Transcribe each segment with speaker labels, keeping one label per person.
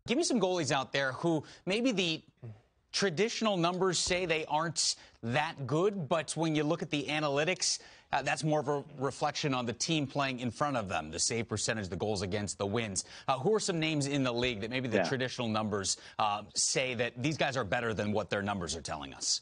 Speaker 1: Give me some goalies out there who maybe the traditional numbers say they aren't that good, but when you look at the analytics, that's more of a reflection on the team playing in front of them, the save percentage, the goals against, the wins. Who are some names in the league that maybe the traditional numbers say that these guys are better than what their numbers are telling us?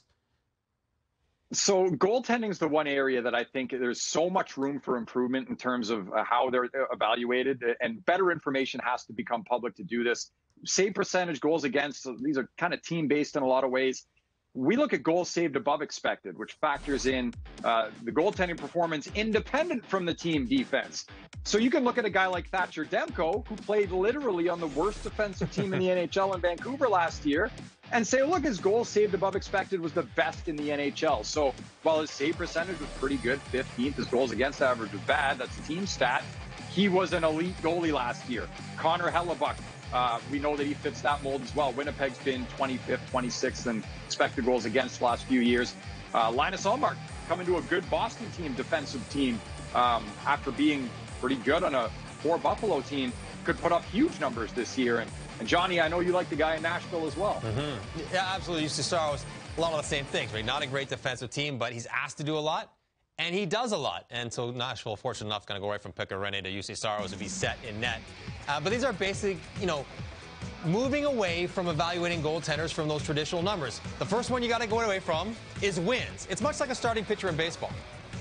Speaker 2: So goaltending is the one area that I think there's so much room for improvement in terms of how they're evaluated, and better information has to become public to do this. Save percentage, goals against, so these are kind of team-based in a lot of ways. We look at goals saved above expected, which factors in the goaltending performance independent from the team defense. So you can look at a guy like Thatcher Demko, who played literally on the worst defensive team in the NHL in Vancouver last year, and say, look, his goals saved above expected was the best in the NHL. So while his save percentage was pretty good, 15th, his goals against average was bad. That's a team stat. He was an elite goalie last year. Connor Hellebuck, we know that he fits that mold as well. Winnipeg's been 25th, 26th in expected goals against the last few years. Linus Ullmark coming to a good Boston team, defensive team, after being pretty good on a poor Buffalo team, could put up huge numbers this year. And Johnny, I know you like the guy in Nashville as well.
Speaker 3: Yeah, absolutely. Used to start with a lot of the same things, right? Not a great defensive team, but he's asked to do a lot, and he does a lot. And so Nashville, fortunate enough, going to go right from Pekka Rinne to UC Saros if he's set in net. But these are basic, moving away from evaluating goaltenders from those traditional numbers. The first one you got to go away from is wins. It's much like a starting pitcher in baseball.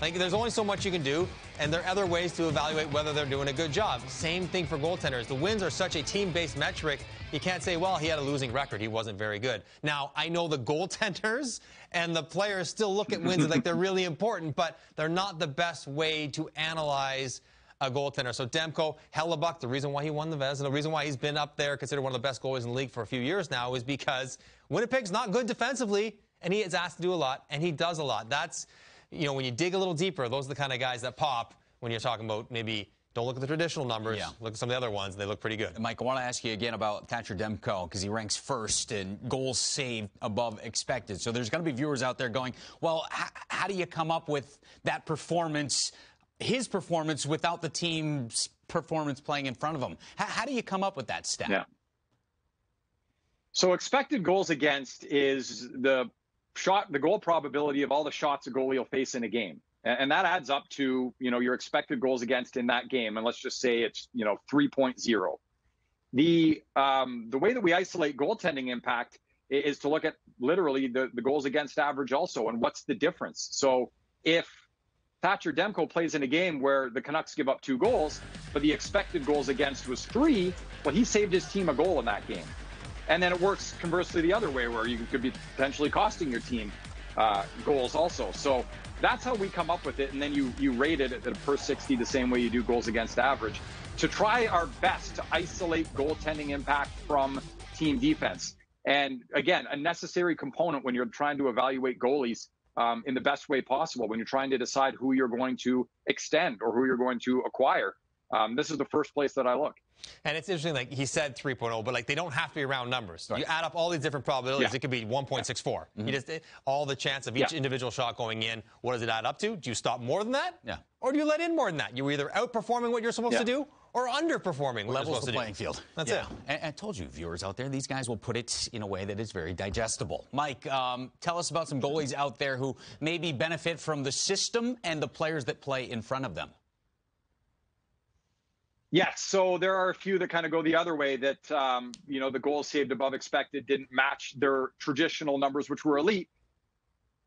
Speaker 3: Like, there's only so much you can do, and there are other ways to evaluate whether they're doing a good job. Same thing for goaltenders. The wins are such a team-based metric, you can't say, well, he had a losing record, he wasn't very good. Now, I know the goaltenders and the players still look at wins like they're really important, but they're not the best way to analyze a goaltender. So Demko, Hellebuck, the reason why he won the Vezina, and the reason why he's been up there, considered one of the best goalies in the league for a few years now, is because Winnipeg's not good defensively, and he is asked to do a lot, and he does a lot. That's, when you dig a little deeper, those are the kind of guys that pop when you're talking about maybe don't look at the traditional numbers, look at some of the other ones, and they look pretty good.
Speaker 1: Mike, I want to ask you again about Thatcher Demko, because he ranks first in goals saved above expected. So there's going to be viewers out there going, well, how do you come up with that performance, his performance, without the team's performance playing in front of him? How do you come up with that stat?
Speaker 2: Yeah. So expected goals against is the goal probability of all the shots a goalie will face in a game. And that adds up to, your expected goals against in that game. And let's just say it's, 3.0. The way that we isolate goaltending impact is to look at literally the goals against average also, and what's the difference. So if Thatcher Demko plays in a game where the Canucks give up 2 goals, but the expected goals against was 3, well, he saved his team a goal in that game. And then it works conversely the other way, where you could be potentially costing your team goals also. So that's how we come up with it. And then you rate it at a per 60 the same way you do goals against average, to try our best to isolate goaltending impact from team defense. And again, a necessary component when you're trying to evaluate goalies in the best way possible, when you're trying to decide who you're going to extend or who you're going to acquire. This is the first place that I look.
Speaker 3: And it's interesting, like he said 3.0, but they don't have to be round numbers. Right. You add up all these different probabilities, it could be 1.64. You just all the chance of each individual shot going in. What does it add up to? Do you stop more than that?
Speaker 1: Yeah.
Speaker 3: Or do you let in more than that? You're either outperforming what you're supposed to do or underperforming what
Speaker 1: Levels
Speaker 3: you're supposed
Speaker 1: the
Speaker 3: to
Speaker 1: playing
Speaker 3: do.
Speaker 1: field.
Speaker 3: That's it.
Speaker 1: And I told you, viewers out there, these guys will put it in a way that is very digestible. Mike, tell us about some goalies out there who maybe benefit from the system and the players that play in front of them.
Speaker 2: Yes, so there are a few that kind of go the other way, that, the goals saved above expected didn't match their traditional numbers, which were elite.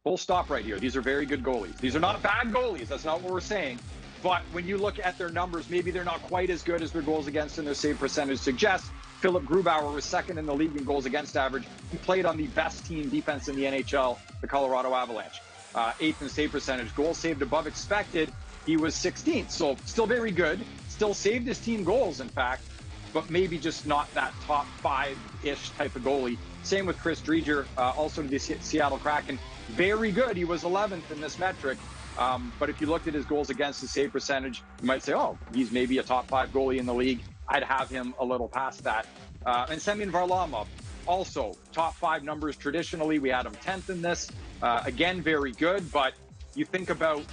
Speaker 2: Full stop right here. These are very good goalies. These are not bad goalies. That's not what we're saying. But when you look at their numbers, maybe they're not quite as good as their goals against and their save percentage suggests. Philip Grubauer was second in the league in goals against average. He played on the best team defense in the NHL, the Colorado Avalanche. 8th in save percentage. Goals saved above expected, he was 16th. So still very good. Still saved his team goals, in fact, but maybe just not that top 5-ish type of goalie. Same with Chris Driedger, also to the Seattle Kraken. Very good. He was 11th in this metric. But if you looked at his goals against his save percentage, you might say, oh, he's maybe a top 5 goalie in the league. I'd have him a little past that. And Semyon Varlamov, also top 5 numbers traditionally. We had him 10th in this. Again, very good. But you think about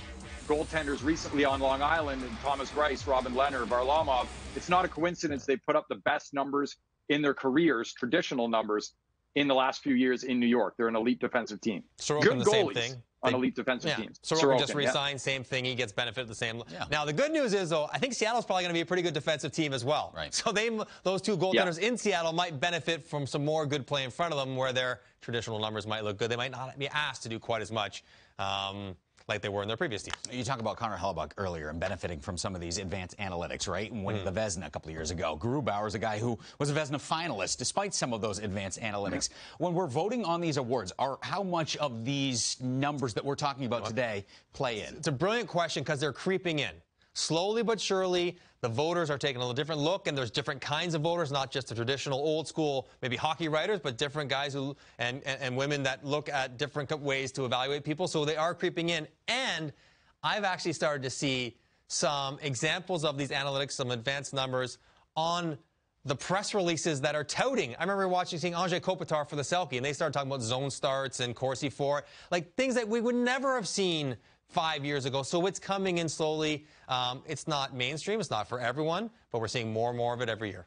Speaker 2: goaltenders recently on Long Island, and Thomas Greiss, Robin Leonard, Varlamov, it's not a coincidence they put up the best numbers in their careers, traditional numbers, in the last few years in New York. They're an elite defensive team.
Speaker 3: Sorokin,
Speaker 2: Good
Speaker 3: the
Speaker 2: goalies
Speaker 3: same thing.
Speaker 2: on elite defensive teams.
Speaker 3: Sorokin just resigned, same thing. He gets benefit the same. Yeah. Now, the good news is, though, I think Seattle's probably going to be a pretty good defensive team as well.
Speaker 1: Right.
Speaker 3: So those two goaltenders in Seattle might benefit from some more good play in front of them where their traditional numbers might look good. They might not be asked to do quite as much. Like they were in their previous teams.
Speaker 1: You talk about Connor Hellebuck earlier and benefiting from some of these advanced analytics, right? And winning the Vezina a couple of years ago. Grubauer's a guy who was a Vezina finalist despite some of those advanced analytics. When we're voting on these awards, how much of these numbers that we're talking about today play in?
Speaker 3: It's a brilliant question because they're creeping in. Slowly but surely, the voters are taking a little different look, and there's different kinds of voters, not just the traditional old school, maybe hockey writers, but different guys who and women that look at different ways to evaluate people. So they are creeping in. And I've actually started to see some examples of these analytics, some advanced numbers on the press releases that are touting. I remember seeing Andrei Kopitar for the Selke, and they started talking about zone starts and Corsi 4, like things that we would never have seen 5 years ago. So it's coming in slowly. It's not mainstream. It's not for everyone, but we're seeing more and more of it every year.